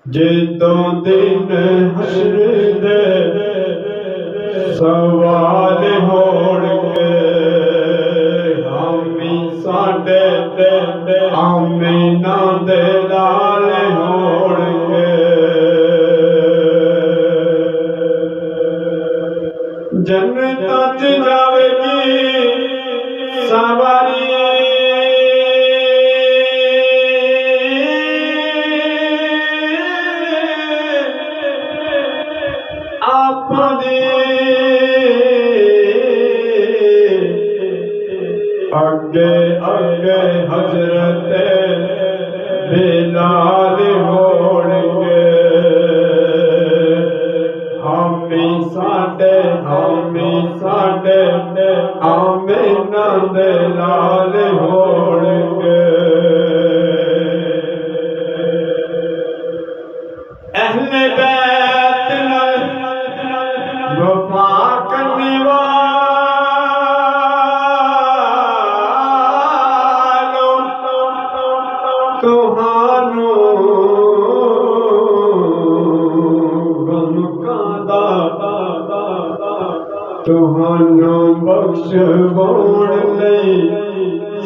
जिदों दिन हश्र दे सवाल होणगे हामी साडे आमीना दे लाल होणगे जन्नतां च जावेगी सवारी अगे अगे हजरत बिलाल होणगे हामी साडे आमीना दे लाल होणगे अहले बैत नाल वफा करने तुहानू तुहानू बख्शवाउण लई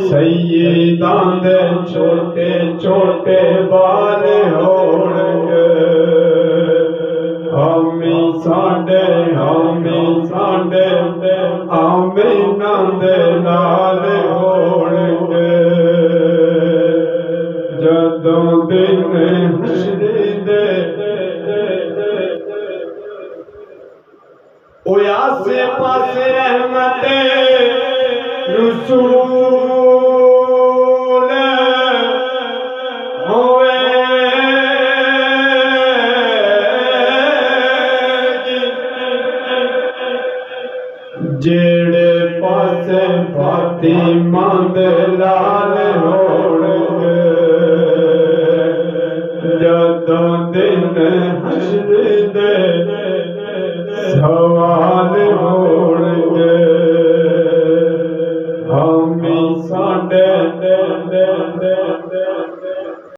सैयदां दे छोटे छोटे बाल होणगे हामी साडे आमीना दे लाल होणगे जदों दिन हश्र दे ओ आसे पासे रहमत रसूल होवे जेड़े पासे फातिमा दे लाल होणगे जदों दिन हश्र दे सवाल होणगे हामी साडे